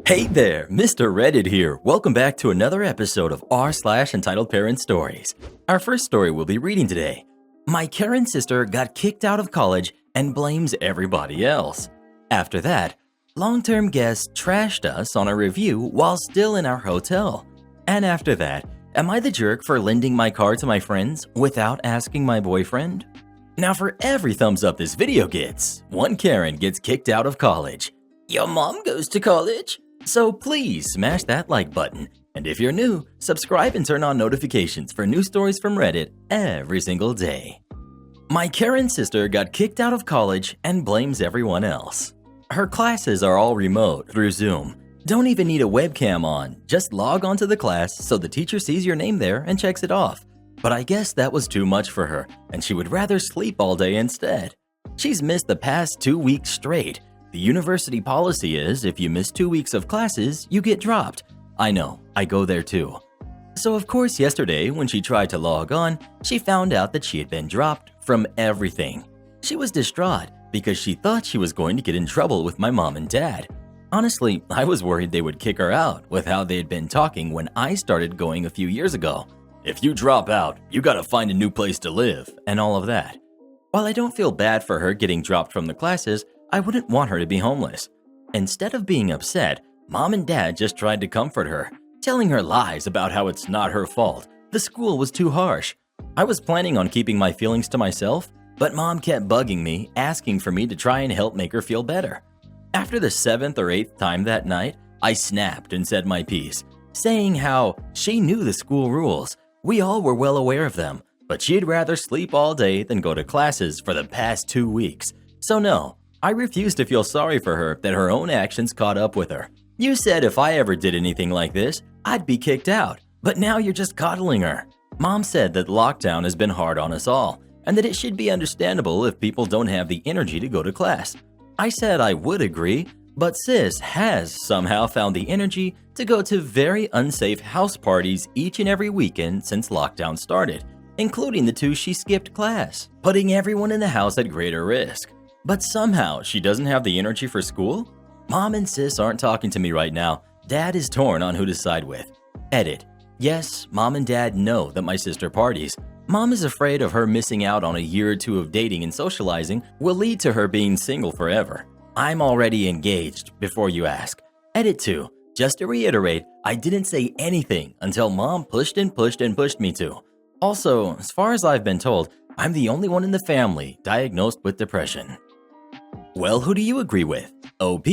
Hey there, Mr. Reddit here. Welcome back to another episode of r/entitled parent stories. Our first story we'll be reading today. My Karen sister got kicked out of college and blames everybody else. After that, long-term guests trashed us on a review while still in our hotel. And after that, am I the jerk for lending my car to my friends without asking my boyfriend? Now for every thumbs up this video gets, one Karen gets kicked out of college. Your mom goes to college? So please smash that like button, and if you're new, subscribe and turn on notifications for new stories from Reddit every single day. My Karen sister got kicked out of college and blames everyone else. Her classes are all remote through Zoom. Don't even need a webcam on, just log on to the class so the teacher sees your name there and checks it off. But I guess that was too much for her, and she would rather sleep all day instead. She's missed the past 2 weeks straight. The university policy is if you miss 2 weeks of classes, you get dropped. I know, I go there too. So of course yesterday when she tried to log on, she found out that she had been dropped from everything. She was distraught because she thought she was going to get in trouble with my mom and dad. Honestly, I was worried they would kick her out with how they had been talking when I started going a few years ago. If you drop out, you gotta find a new place to live and all of that. While I don't feel bad for her getting dropped from the classes, I wouldn't want her to be homeless. Instead of being upset, mom and dad just tried to comfort her, telling her lies about how it's not her fault. The school was too harsh. I was planning on keeping my feelings to myself, but mom kept bugging me, asking for me to try and help make her feel better. After the 7th or 8th time that night, I snapped and said my piece, saying how she knew the school rules. We all were well aware of them, but she'd rather sleep all day than go to classes for the past 2 weeks. So no, I refuse to feel sorry for her that her own actions caught up with her. You said if I ever did anything like this, I'd be kicked out, but now you're just coddling her. Mom said that lockdown has been hard on us all, and that it should be understandable if people don't have the energy to go to class. I said I would agree, but sis has somehow found the energy to go to very unsafe house parties each and every weekend since lockdown started, including the 2 she skipped class, putting everyone in the house at greater risk. But somehow she doesn't have the energy for school? Mom and sis aren't talking to me right now. Dad is torn on who to side with. Edit. Yes, mom and dad know that my sister parties. Mom is afraid of her missing out on a year or 2 of dating and socializing will lead to her being single forever. I'm already engaged, before you ask. Edit 2. Just to reiterate, I didn't say anything until mom pushed and pushed and pushed me to. Also, as far as I've been told, I'm the only one in the family diagnosed with depression. Well, who do you agree with? OP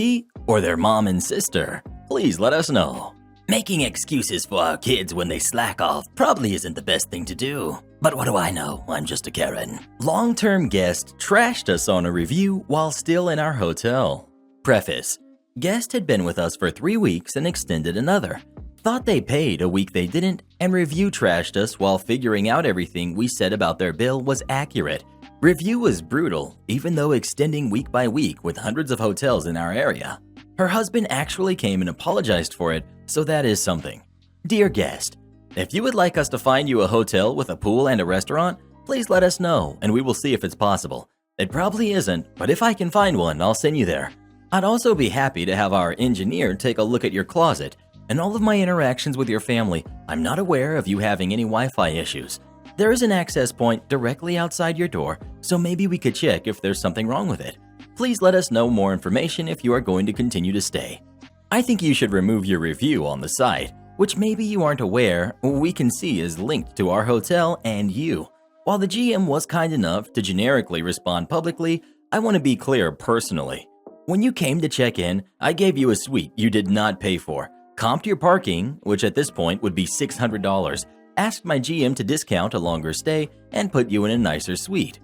or their mom and sister? Please let us know. Making excuses for our kids when they slack off probably isn't the best thing to do. But what do I know? I'm just a Karen. Long-term guest trashed us on a review while still in our hotel. Preface. Guest had been with us for 3 weeks and extended another. Thought they paid a week they didn't, and review trashed us while figuring out everything we said about their bill was accurate. Review was brutal, even though extending week by week with hundreds of hotels in our area. Her husband actually came and apologized for it, so that is something. Dear guest, if you would like us to find you a hotel with a pool and a restaurant, please let us know and we will see if it's possible. It probably isn't, but if I can find one, I'll send you there. I'd also be happy to have our engineer take a look at your closet. In all of my interactions with your family, I'm not aware of you having any Wi-Fi issues. There is an access point directly outside your door, so maybe we could check if there's something wrong with it. Please let us know more information if you are going to continue to stay. I think you should remove your review on the site, which maybe you aren't aware we can see is linked to our hotel and you. While the GM was kind enough to generically respond publicly, I want to be clear personally. When you came to check in, I gave you a suite you did not pay for, comped your parking, which at this point would be $600, asked my GM to discount a longer stay, and put you in a nicer suite.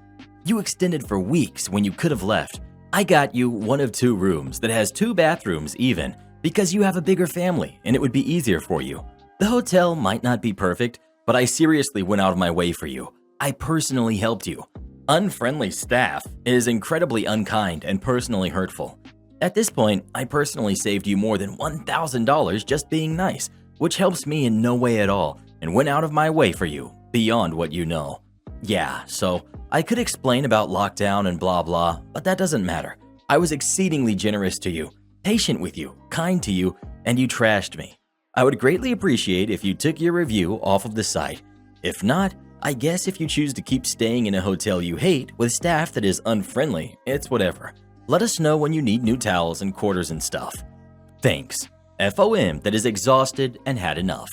You extended for weeks when you could have left. I got you one of 2 rooms that has 2 bathrooms even, because you have a bigger family and it would be easier for you. The hotel might not be perfect, but I seriously went out of my way for you. I personally helped you. Unfriendly staff is incredibly unkind and personally hurtful. At this point, I personally saved you more than $1,000 just being nice, which helps me in no way at all, and went out of my way for you, beyond what you know. Yeah, so I could explain about lockdown and blah blah, but that doesn't matter. I was exceedingly generous to you, patient with you, kind to you, and you trashed me. I would greatly appreciate if you took your review off of the site. If not, I guess if you choose to keep staying in a hotel you hate with staff that is unfriendly, it's whatever. Let us know when you need new towels and quarters and stuff. Thanks. FOM that is exhausted and had enough.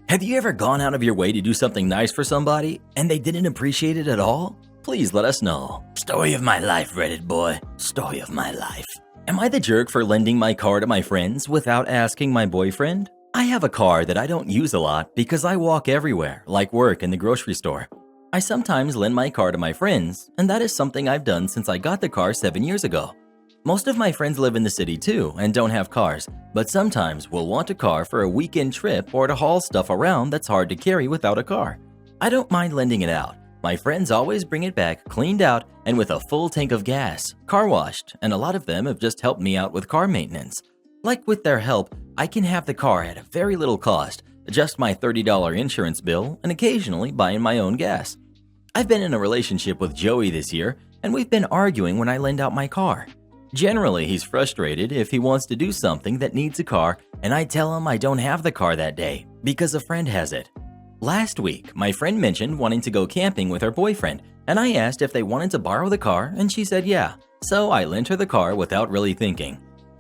Have you ever gone out of your way to do something nice for somebody and they didn't appreciate it at all? Please let us know. Story of my life, Reddit boy. Story of my life. Am I the jerk for lending my car to my friends without asking my boyfriend? I have a car that I don't use a lot because I walk everywhere, like work and the grocery store. I sometimes lend my car to my friends, and that is something I've done since I got the car 7 years ago. Most of my friends live in the city too and don't have cars, but sometimes will want a car for a weekend trip or to haul stuff around that's hard to carry without a car. I don't mind lending it out. My friends always bring it back cleaned out and with a full tank of gas, car washed, and a lot of them have just helped me out with car maintenance. Like with their help, I can have the car at a very little cost, just my $30 insurance bill, and occasionally buying my own gas. I've been in a relationship with Joey this year, and we've been arguing when I lend out my car. Generally, he's frustrated if he wants to do something that needs a car, and I tell him I don't have the car that day because a friend has it. Last week, my friend mentioned wanting to go camping with her boyfriend, and I asked if they wanted to borrow the car, and she said yeah, so I lent her the car without really thinking.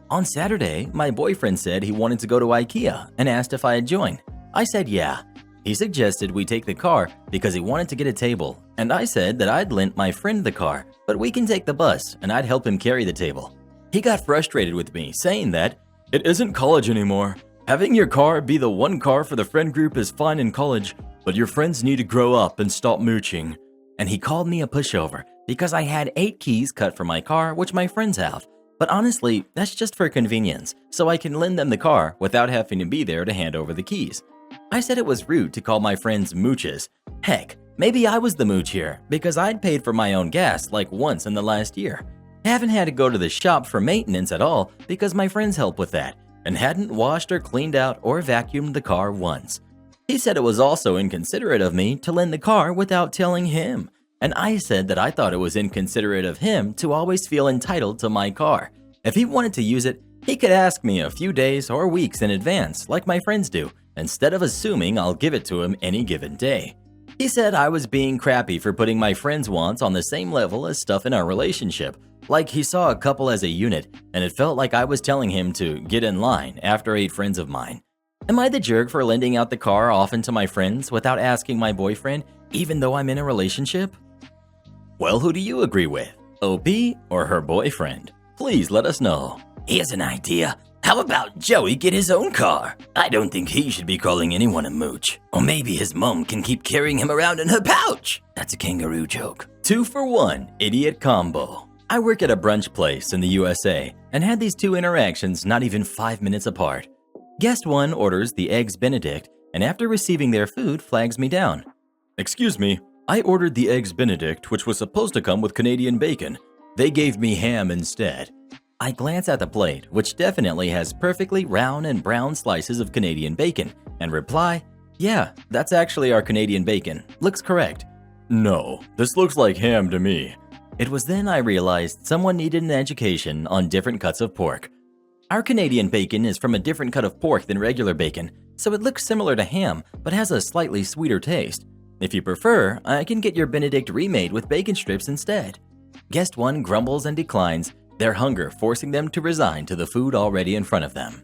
On Saturday, my boyfriend said he wanted to go to IKEA and asked if I had joined. I said yeah. He suggested we take the car because he wanted to get a table, and I said that I'd lent my friend the car, but we can take the bus and I'd help him carry the table. He got frustrated with me, saying that it isn't college anymore. Having your car be the one car for the friend group is fine in college, but your friends need to grow up and stop mooching. And he called me a pushover because I had 8 keys cut for my car, which my friends have. But honestly, that's just for convenience, so I can lend them the car without having to be there to hand over the keys. I said it was rude to call my friends mooches. Heck, maybe I was the mooch here because I'd paid for my own gas like once in the last year. Haven't had to go to the shop for maintenance at all because my friends help with that, and hadn't washed or cleaned out or vacuumed the car once. He said it was also inconsiderate of me to lend the car without telling him, and I said that I thought it was inconsiderate of him to always feel entitled to my car. If he wanted to use it, he could ask me a few days or weeks in advance like my friends do, instead of assuming I'll give it to him any given day. He said I was being crappy for putting my friends' wants on the same level as stuff in our relationship, like he saw a couple as a unit, and it felt like I was telling him to get in line after 8 friends of mine. Am I the jerk for lending out the car often to my friends without asking my boyfriend, even though I'm in a relationship? Well, who do you agree with? OP or her boyfriend? Please let us know. Here's an idea. How about Joey get his own car? I don't think he should be calling anyone a mooch. Or maybe his mom can keep carrying him around in her pouch. That's a kangaroo joke. 2 for 1 idiot combo. I work at a brunch place in the USA and had these 2 interactions not even 5 minutes apart. Guest 1 orders the Eggs Benedict and after receiving their food flags me down. Excuse me, I ordered the Eggs Benedict which was supposed to come with Canadian bacon. They gave me ham instead. I glance at the plate, which definitely has perfectly round and brown slices of Canadian bacon, and reply, yeah, that's actually our Canadian bacon. Looks correct. No, this looks like ham to me. It was then I realized someone needed an education on different cuts of pork. Our Canadian bacon is from a different cut of pork than regular bacon, so it looks similar to ham, but has a slightly sweeter taste. If you prefer, I can get your Benedict remade with bacon strips instead. Guest 1 grumbles and declines, their hunger forcing them to resign to the food already in front of them.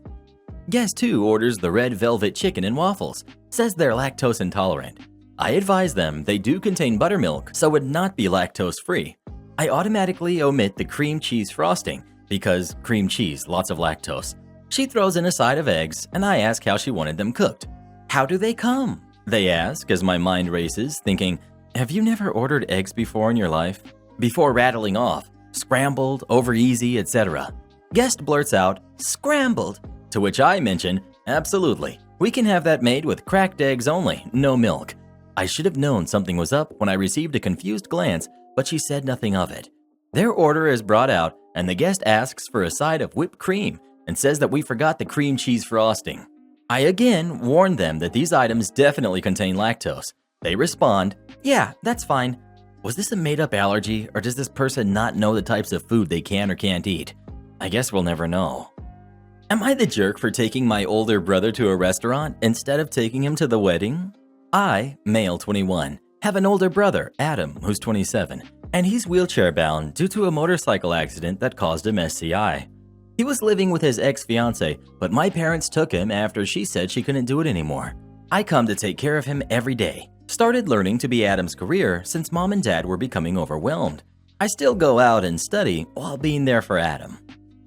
Guest 2 orders the red velvet chicken and waffles, says they're lactose intolerant. I advise them they do contain buttermilk, so would not be lactose free. I automatically omit the cream cheese frosting because cream cheese, lots of lactose. She throws in a side of eggs and I ask how she wanted them cooked. How do they come? They ask as my mind races, thinking, have you never ordered eggs before in your life? Before rattling off, scrambled, over easy, etc. Guest blurts out, scrambled, to which I mention, absolutely, we can have that made with cracked eggs only, no milk. I should have known something was up when I received a confused glance, but she said nothing of it. Their order is brought out and the guest asks for a side of whipped cream and says that we forgot the cream cheese frosting. I again warn them that these items definitely contain lactose. They respond, yeah, that's fine. Was this a made-up allergy, or does this person not know the types of food they can or can't eat? I guess we'll never know. Am I the jerk for taking my older brother to a restaurant instead of taking him to the wedding? I, male 21, have an older brother, Adam, who's 27, and he's wheelchair-bound due to a motorcycle accident that caused him SCI. He was living with his ex-fiancée, but my parents took him after she said she couldn't do it anymore. I come to take care of him every day. Started learning to be Adam's career since mom and dad were becoming overwhelmed. I still go out and study while being there for Adam.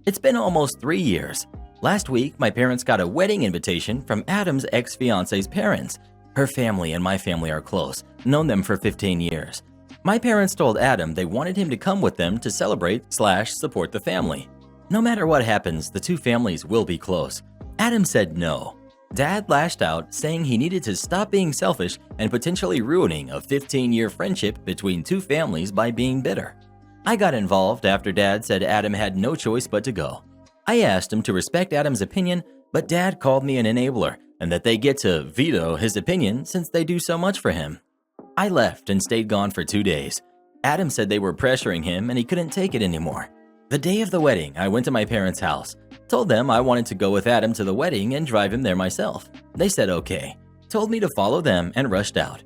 It's been almost 3 years. Last week, my parents got a wedding invitation from Adam's ex-fiancée's parents. Her family and my family are close, known them for 15 years. My parents told Adam they wanted him to come with them to celebrate/support the family. No matter what happens, the two families will be close. Adam said no. Dad lashed out, saying he needed to stop being selfish and potentially ruining a 15-year friendship between two families by being bitter. I got involved after Dad said Adam had no choice but to go. I asked him to respect Adam's opinion, but Dad called me an enabler and that they get to veto his opinion since they do so much for him. I left and stayed gone for 2 days. Adam said they were pressuring him and he couldn't take it anymore. The day of the wedding, I went to my parents' house, told them I wanted to go with Adam to the wedding and drive him there myself. They said okay, told me to follow them and rushed out.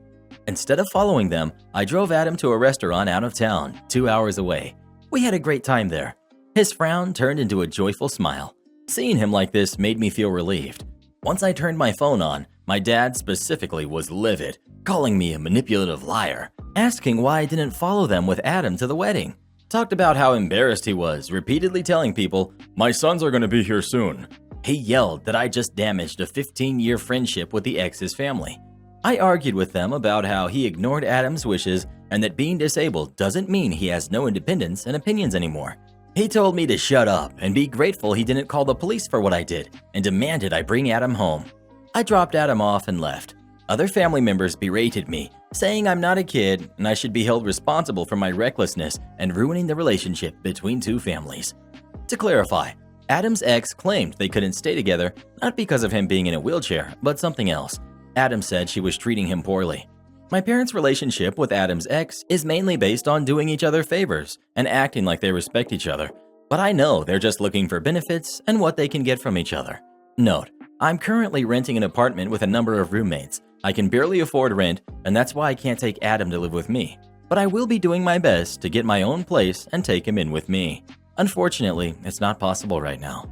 Instead of following them, I drove Adam to a restaurant out of town, 2 hours away. We had a great time there. His frown turned into a joyful smile. Seeing him like this made me feel relieved. Once I turned my phone on, my dad specifically was livid, calling me a manipulative liar, asking why I didn't follow them with Adam to the wedding. Talked about how embarrassed he was, repeatedly telling people, "My sons are going to be here soon." He yelled that I just damaged a 15-year friendship with the ex's family. I argued with them about how he ignored Adam's wishes and that being disabled doesn't mean he has no independence and opinions anymore. He told me to shut up and be grateful he didn't call the police for what I did and demanded I bring Adam home. I dropped Adam off and left. Other family members berated me, saying I'm not a kid and I should be held responsible for my recklessness and ruining the relationship between two families. To clarify, Adam's ex claimed they couldn't stay together not because of him being in a wheelchair, but something else. Adam said she was treating him poorly. My parents' relationship with Adam's ex is mainly based on doing each other favors and acting like they respect each other, but I know they're just looking for benefits and what they can get from each other. Note, I'm currently renting an apartment with a number of roommates. I can barely afford rent, and that's why I can't take Adam to live with me. But I will be doing my best to get my own place and take him in with me. Unfortunately, it's not possible right now.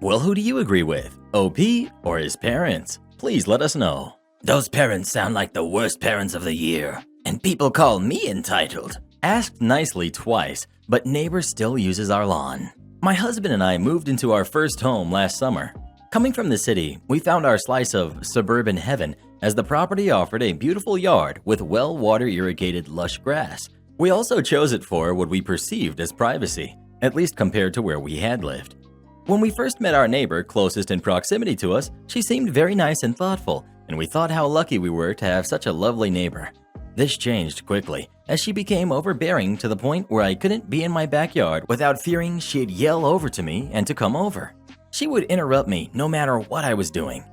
Well, who do you agree with? OP or his parents? Please let us know. Those parents sound like the worst parents of the year, and people call me entitled. Asked nicely twice, but neighbor still uses our lawn. My husband and I moved into our first home last summer. Coming from the city, we found our slice of suburban heaven as the property offered a beautiful yard with well-water irrigated lush grass. We also chose it for what we perceived as privacy, at least compared to where we had lived. When we first met our neighbor closest in proximity to us, she seemed very nice and thoughtful, and we thought how lucky we were to have such a lovely neighbor. This changed quickly as she became overbearing to the point where I couldn't be in my backyard without fearing she'd yell over to me and to come over. She would interrupt me no matter what I was doing.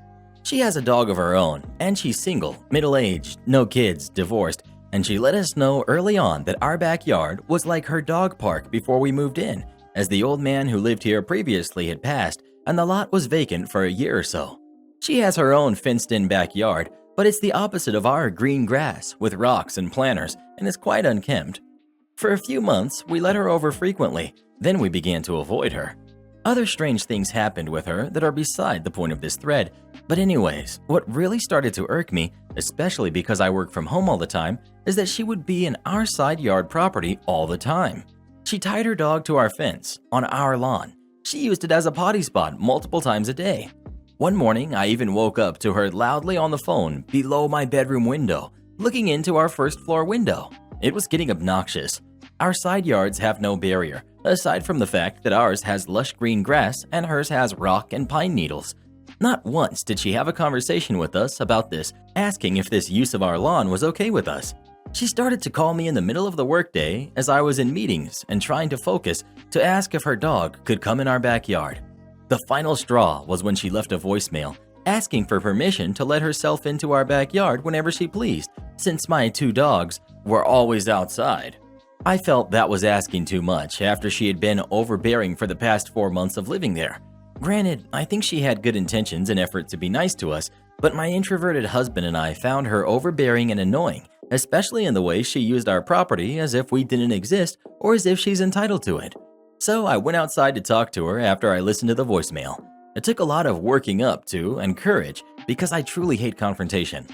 She has a dog of her own, and she's single, middle-aged, no kids, divorced, and she let us know early on that our backyard was like her dog park before we moved in, as the old man who lived here previously had passed and the lot was vacant for a year or so. She has her own fenced-in backyard, but it's the opposite of our green grass with rocks and planters and is quite unkempt. For a few months, we let her over frequently, then we began to avoid her. Other strange things happened with her that are beside the point of this thread, but anyways, what really started to irk me, especially because I work from home all the time, is that she would be in our side yard property all the time. She tied her dog to our fence on our lawn. She used it as a potty spot multiple times a day. One morning, I even woke up to her loudly on the phone below my bedroom window, looking into our first floor window. It was getting obnoxious. Our side yards have no barrier, aside from the fact that ours has lush green grass and hers has rock and pine needles. Not once did she have a conversation with us about this, asking if this use of our lawn was okay with us. She started to call me in the middle of the workday as I was in meetings and trying to focus to ask if her dog could come in our backyard. The final straw was when she left a voicemail asking for permission to let herself into our backyard whenever she pleased, since my two dogs were always outside. I felt that was asking too much after she had been overbearing for the past 4 months of living there. Granted, I think she had good intentions and effort to be nice to us, but my introverted husband and I found her overbearing and annoying, especially in the way she used our property as if we didn't exist or as if she's entitled to it. So I went outside to talk to her after I listened to the voicemail. It took a lot of working up to and courage because I truly hate confrontation.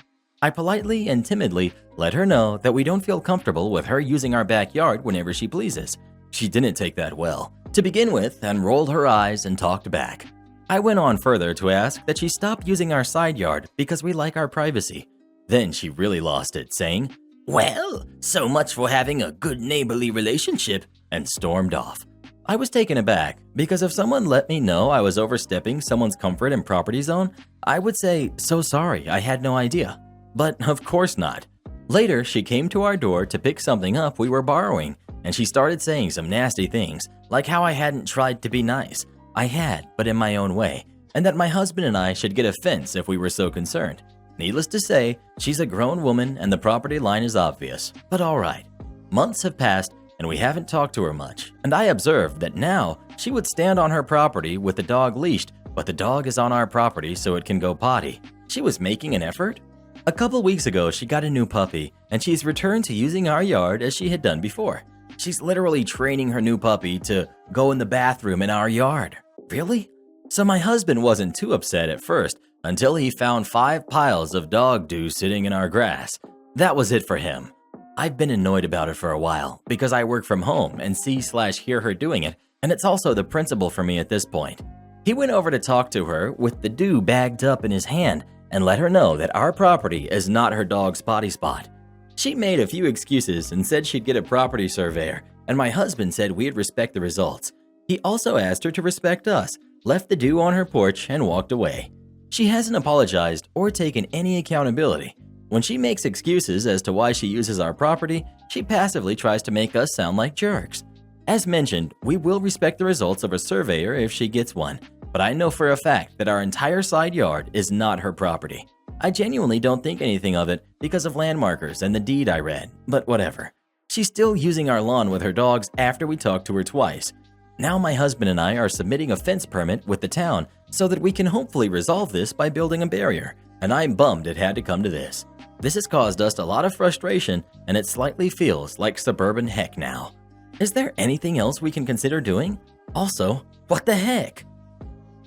I politely and timidly let her know that we don't feel comfortable with her using our backyard whenever she pleases. She didn't take that well, to begin with, and rolled her eyes and talked back. I went on further to ask that she stop using our side yard because we like our privacy. Then she really lost it, saying, "Well, so much for having a good neighborly relationship," and stormed off. I was taken aback because if someone let me know I was overstepping someone's comfort and property zone, I would say, "So sorry, I had no idea." But of course not. Later, she came to our door to pick something up we were borrowing, and she started saying some nasty things, like how I hadn't tried to be nice. I had, but in my own way, and that my husband and I should get a fence if we were so concerned. Needless to say, she's a grown woman and the property line is obvious, but alright. Months have passed and we haven't talked to her much, and I observed that now she would stand on her property with the dog leashed, but the dog is on our property so it can go potty. She was making an effort? A couple weeks ago, she got a new puppy, and she's returned to using our yard as she had done before. She's literally training her new puppy to go in the bathroom in our yard. Really? So my husband wasn't too upset at first until he found 5 piles of dog dew sitting in our grass. That was it for him. I've been annoyed about it for a while because I work from home and see/hear her doing it, and it's also the principal for me at this point. He went over to talk to her with the dew bagged up in his hand and let her know that our property is not her dog's potty spot. She made a few excuses and said she'd get a property surveyor, and my husband said we'd respect the results. He also asked her to respect us, left the dew on her porch, and walked away. She hasn't apologized or taken any accountability. When she makes excuses as to why she uses our property, she passively tries to make us sound like jerks. As mentioned, we will respect the results of a surveyor if she gets one, but I know for a fact that our entire side yard is not her property. I genuinely don't think anything of it because of landmarkers and the deed I read, but whatever. She's still using our lawn with her dogs after we talked to her twice. Now my husband and I are submitting a fence permit with the town so that we can hopefully resolve this by building a barrier, and I'm bummed it had to come to this. This has caused us a lot of frustration, and it slightly feels like suburban heck now. Is there anything else we can consider doing? Also, what the heck?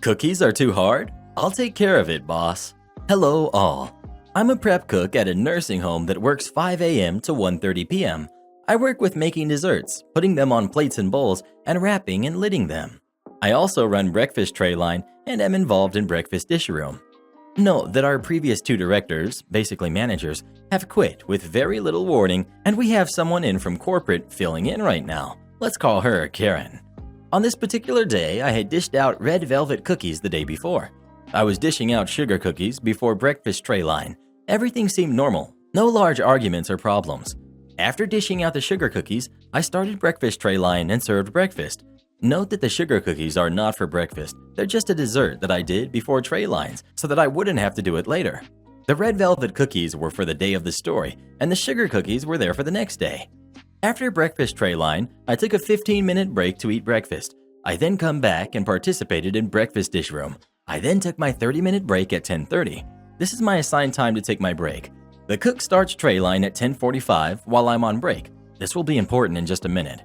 Cookies are too hard? I'll take care of it, boss. Hello all. I'm a prep cook at a nursing home that works 5 a.m. to 1:30 p.m. I work with making desserts, putting them on plates and bowls, and wrapping and lidding them. I also run breakfast tray line and am involved in breakfast dish room. Note that our previous 2 directors, basically managers, have quit with very little warning, and we have someone in from corporate filling in right now. Let's call her Karen. On this particular day, I had dished out red velvet cookies the day before. I was dishing out sugar cookies before breakfast tray line. Everything seemed normal, no large arguments or problems. After dishing out the sugar cookies, I started breakfast tray line and served breakfast. Note that the sugar cookies are not for breakfast. They're just a dessert that I did before tray lines so that I wouldn't have to do it later. The red velvet cookies were for the day of the story, and the sugar cookies were there for the next day. After breakfast tray line, I took a 15-minute break to eat breakfast. I then come back and participated in breakfast dish room. I then took my 30-minute break at 10:30. This is my assigned time to take my break. The cook starts tray line at 10:45 while I'm on break. This will be important in just a minute.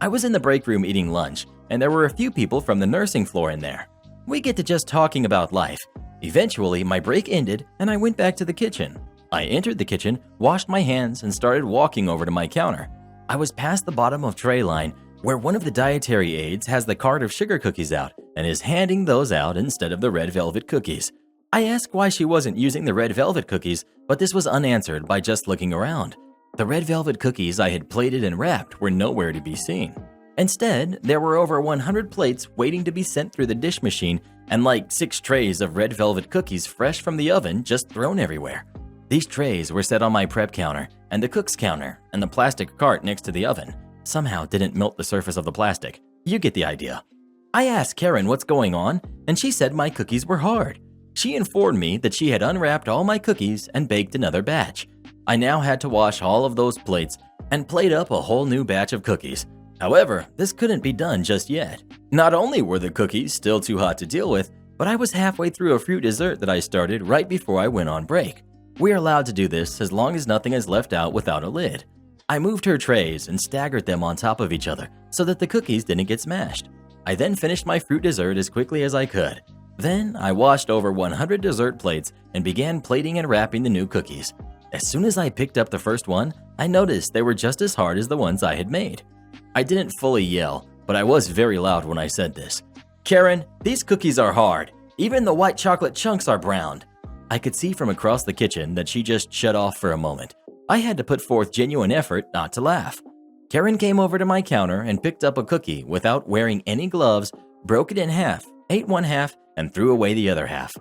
I was in the break room eating lunch, and there were a few people from the nursing floor in there. We get to just talking about life. Eventually, my break ended, and I went back to the kitchen. I entered the kitchen, washed my hands, and started walking over to my counter. I was past the bottom of tray line, where one of the dietary aides has the cart of sugar cookies out and is handing those out instead of the red velvet cookies. I asked why she wasn't using the red velvet cookies, but this was unanswered by just looking around. The red velvet cookies I had plated and wrapped were nowhere to be seen. Instead, there were over 100 plates waiting to be sent through the dish machine and like 6 trays of red velvet cookies fresh from the oven just thrown everywhere. These trays were set on my prep counter and the cook's counter, and the plastic cart next to the oven somehow didn't melt the surface of the plastic. You get the idea. I asked Karen what's going on, and she said my cookies were hard. She informed me that she had unwrapped all my cookies and baked another batch. I now had to wash all of those plates and plate up a whole new batch of cookies. However, this couldn't be done just yet. Not only were the cookies still too hot to deal with, but I was halfway through a fruit dessert that I started right before I went on break. We are allowed to do this as long as nothing is left out without a lid. I moved her trays and staggered them on top of each other so that the cookies didn't get smashed. I then finished my fruit dessert as quickly as I could. Then I washed over 100 dessert plates and began plating and wrapping the new cookies. As soon as I picked up the first one, I noticed they were just as hard as the ones I had made. I didn't fully yell, but I was very loud when I said this. "Karen, these cookies are hard. Even the white chocolate chunks are browned." I could see from across the kitchen that she just shut off for a moment. I had to put forth genuine effort not to laugh. Karen came over to my counter and picked up a cookie without wearing any gloves, broke it in half, ate one half, and threw away the other half.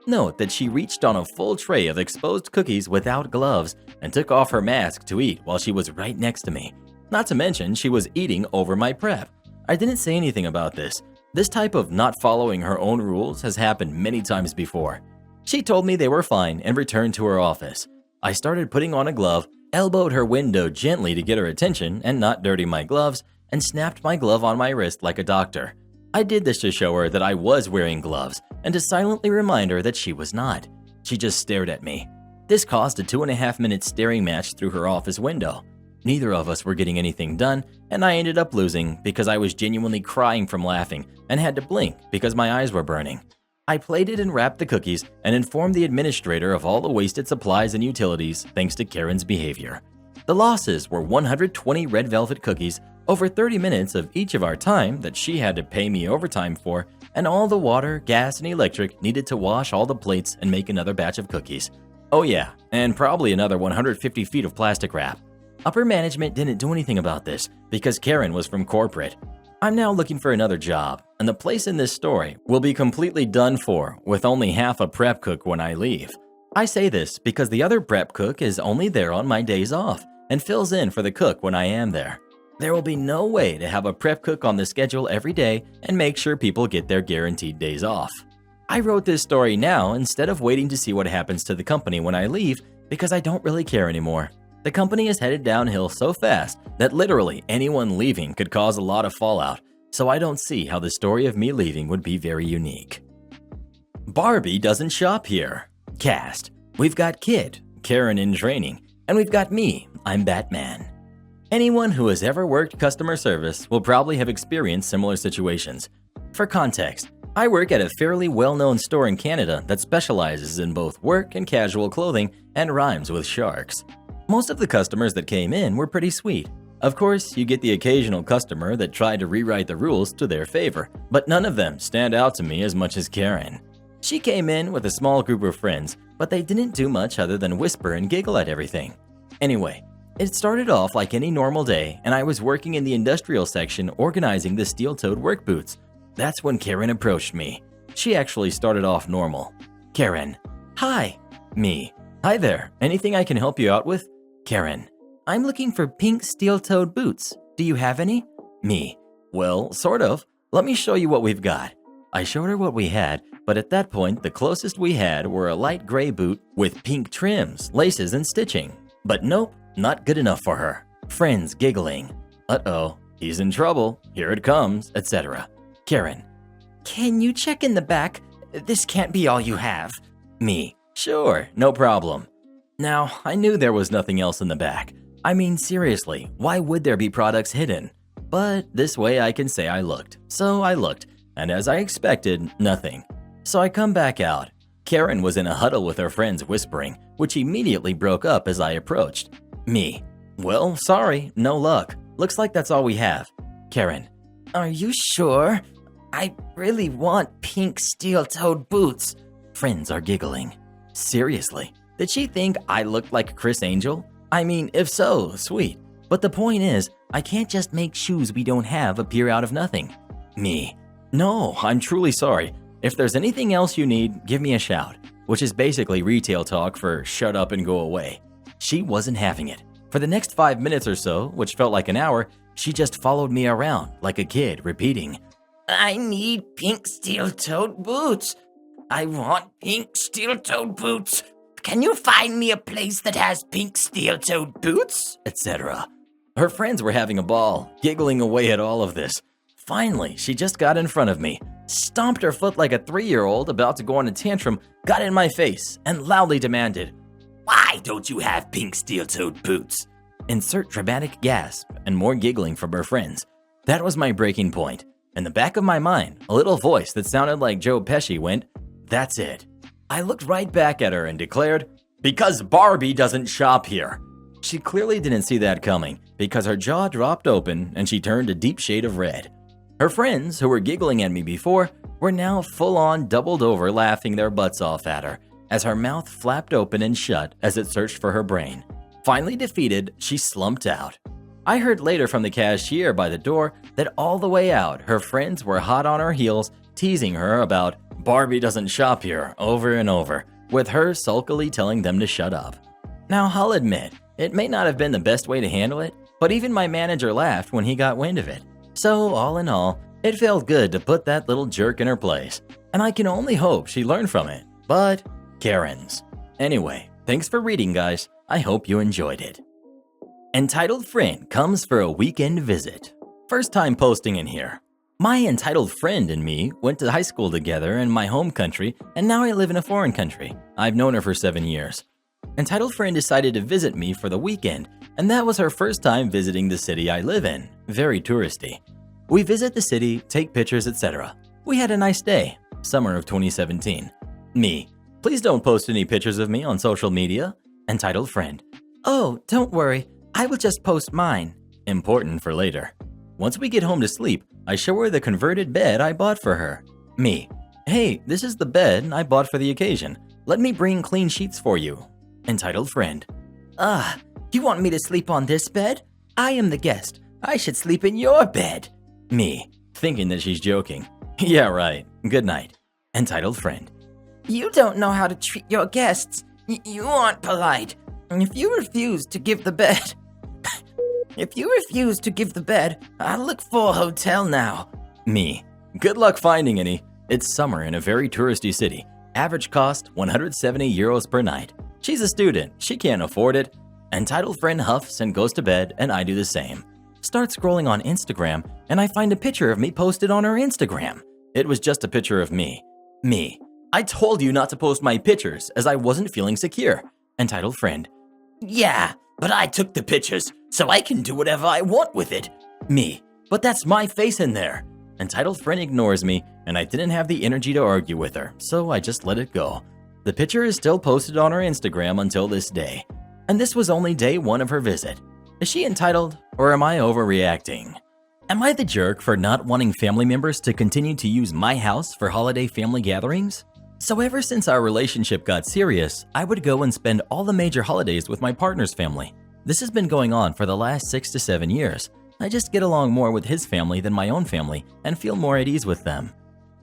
Note that she reached on a full tray of exposed cookies without gloves and took off her mask to eat while she was right next to me. Not to mention, she was eating over my prep. I didn't say anything about this. This type of not following her own rules has happened many times before. She told me they were fine and returned to her office. I started putting on a glove, elbowed her window gently to get her attention and not dirty my gloves, and snapped my glove on my wrist like a doctor. I did this to show her that I was wearing gloves and to silently remind her that she was not. She just stared at me. This caused a 2.5-minute staring match through her office window. Neither of us were getting anything done, and I ended up losing because I was genuinely crying from laughing and had to blink because my eyes were burning. I plated and wrapped the cookies and informed the administrator of all the wasted supplies and utilities thanks to Karen's behavior. The losses were 120 red velvet cookies, over 30 minutes of each of our time that she had to pay me overtime for, and all the water, gas, and electric needed to wash all the plates and make another batch of cookies. Oh yeah, and probably another 150 feet of plastic wrap. Upper management didn't do anything about this because Karen was from corporate. I'm now looking for another job, and the place in this story will be completely done for with only half a prep cook when I leave. I say this because the other prep cook is only there on my days off and fills in for the cook when I am there. There will be no way to have a prep cook on the schedule every day and make sure people get their guaranteed days off. I wrote this story now instead of waiting to see what happens to the company when I leave because I don't really care anymore. The company is headed downhill so fast that literally anyone leaving could cause a lot of fallout, so I don't see how the story of me leaving would be very unique. Barbie doesn't shop here. Cast. We've got Kid, Karen in training, and we've got me, I'm Batman. Anyone who has ever worked customer service will probably have experienced similar situations. For context, I work at a fairly well-known store in Canada that specializes in both work and casual clothing and rhymes with sharks. Most of the customers that came in were pretty sweet. Of course, you get the occasional customer that tried to rewrite the rules to their favor, but none of them stand out to me as much as Karen. She came in with a small group of friends, but they didn't do much other than whisper and giggle at everything. Anyway, it started off like any normal day, and I was working in the industrial section organizing the steel-toed work boots. That's when Karen approached me. She actually started off normal. Karen. Hi. Me. Hi there. Anything I can help you out with? Karen. I'm looking for pink steel-toed boots. Do you have any? Me. Well, sort of. Let me show you what we've got. I showed her what we had, but at that point, the closest we had were a light gray boot with pink trims, laces, and stitching. But nope, not good enough for her. Friends giggling. Uh-oh, he's in trouble. Here it comes, etc. Karen. Can you check in the back? This can't be all you have. Me. Sure, no problem. Now, I knew there was nothing else in the back. I mean, seriously, why would there be products hidden? But this way I can say I looked. So I looked, and as I expected, nothing. So I come back out. Karen was in a huddle with her friends whispering, which immediately broke up as I approached. Me. Well, sorry, no luck. Looks like that's all we have. Karen. Are you sure? I really want pink steel-toed boots. Friends are giggling. Seriously, did she think I looked like Chris Angel? I mean, if so, sweet. But the point is, I can't just make shoes we don't have appear out of nothing. Me. No, I'm truly sorry. If there's anything else you need, give me a shout, which is basically retail talk for shut up and go away. She wasn't having it. For the next 5 minutes or so, which felt like an hour, she just followed me around like a kid, repeating, I need pink steel-toed boots. I want pink steel-toed boots. Can you find me a place that has pink steel-toed boots? Etc. Her friends were having a ball, giggling away at all of this. Finally, she just got in front of me, stomped her foot like a 3-year-old about to go on a tantrum, got in my face, and loudly demanded, "Why don't you have pink steel-toed boots?" Insert dramatic gasp and more giggling from her friends. That was my breaking point. In the back of my mind, a little voice that sounded like Joe Pesci went, "That's it." I looked right back at her and declared, "Because Barbie doesn't shop here." She clearly didn't see that coming because her jaw dropped open and she turned a deep shade of red. Her friends, who were giggling at me before, were now full-on doubled over laughing their butts off at her as her mouth flapped open and shut as it searched for her brain. Finally defeated, she slumped out. I heard later from the cashier by the door that all the way out, her friends were hot on her heels, teasing her about "Barbie doesn't shop here" over and over, with her sulkily telling them to shut up. Now, I'll admit, it may not have been the best way to handle it, but even my manager laughed when he got wind of it. So, all in all, it felt good to put that little jerk in her place, and I can only hope she learned from it. But, Karens. Anyway, thanks for reading, guys. I hope you enjoyed it. Entitled friend comes for a weekend visit. First time posting in here. My entitled friend and me went to high school together in my home country, and now I live in a foreign country. I've known her for 7 years. Entitled friend decided to visit me for the weekend, and that was her first time visiting the city I live in. Very touristy. We visit the city, take pictures, etc. We had a nice day. Summer of 2017. Me. Please don't post any pictures of me on social media. Entitled friend. Oh, don't worry. I will just post mine. Important for later. Once we get home to sleep, I show her the converted bed I bought for her. Me. Hey, this is the bed I bought for the occasion. Let me bring clean sheets for you. Entitled friend. You want me to sleep on this bed? I am the guest. I should sleep in your bed. Me, thinking that she's joking. Yeah, right. Good night. Entitled friend. You don't know how to treat your guests. You aren't polite. If you refuse to give the bed... I'll look for a hotel now. Me. Good luck finding any. It's summer in a very touristy city. Average cost 170 euros per night. She's a student. She can't afford it. Entitled friend huffs and goes to bed, and I do the same. Start scrolling on Instagram, and I find a picture of me posted on her Instagram. It was just a picture of me. Me. I told you not to post my pictures as I wasn't feeling secure. Entitled friend. Yeah, but I took the pictures, so I can do whatever I want with it. Me. But that's my face in there. Entitled friend ignores me, and I didn't have the energy to argue with her, so I just let it go. The picture is still posted on her Instagram until this day. And this was only day 1 of her visit. Is she entitled, or am I overreacting? Am I the jerk for not wanting family members to continue to use my house for holiday family gatherings? So ever since our relationship got serious, I would go and spend all the major holidays with my partner's family. This has been going on for the last 6 to 7 years. I just get along more with his family than my own family and feel more at ease with them.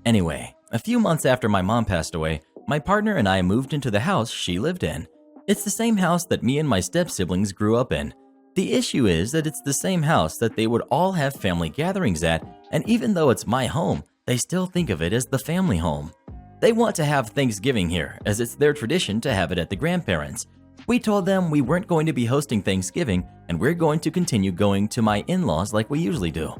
Anyway, a few months after my mom passed away, my partner and I moved into the house she lived in. It's the same house that me and my step-siblings grew up in. The issue is that it's the same house that they would all have family gatherings at, and even though it's my home, they still think of it as the family home. They want to have Thanksgiving here, as it's their tradition to have it at the grandparents'. We told them we weren't going to be hosting Thanksgiving, and we're going to continue going to my in-laws like we usually do.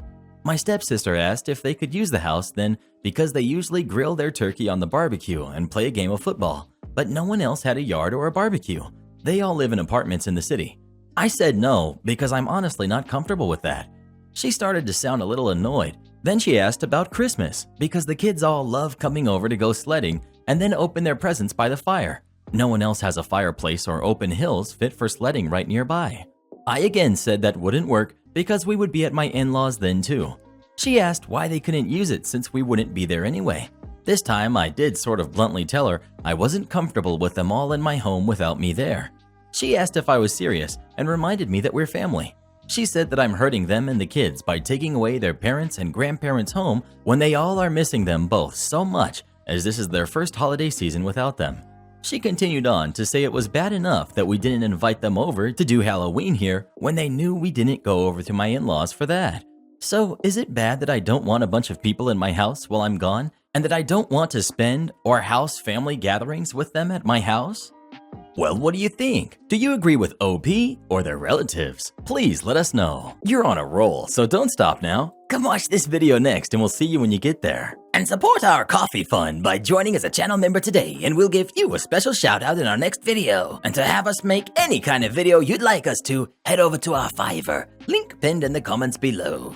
My stepsister asked if they could use the house then because they usually grill their turkey on the barbecue and play a game of football, but no one else had a yard or a barbecue. They all live in apartments in the city. I said no because I'm honestly not comfortable with that. She started to sound a little annoyed. Then she asked about Christmas because the kids all love coming over to go sledding and then open their presents by the fire. No one else has a fireplace or open hills fit for sledding right nearby. I again said that wouldn't work because we would be at my in-laws then too. She asked why they couldn't use it since we wouldn't be there anyway. This time I did sort of bluntly tell her I wasn't comfortable with them all in my home without me there. She asked if I was serious and reminded me that we're family. She said that I'm hurting them and the kids by taking away their parents' and grandparents' home when they all are missing them both so much as this is their first holiday season without them. She continued on to say it was bad enough that we didn't invite them over to do Halloween here when they knew we didn't go over to my in-laws for that. So is it bad that I don't want a bunch of people in my house while I'm gone and that I don't want to spend or house family gatherings with them at my house? Well, what do you think? Do you agree with OP or their relatives? Please let us know. You're on a roll, so don't stop now. Come watch this video next and we'll see you when you get there. And support our coffee fund by joining as a channel member today, and we'll give you a special shout out in our next video. And to have us make any kind of video you'd like us to, head over to our Fiverr, link pinned in the comments below.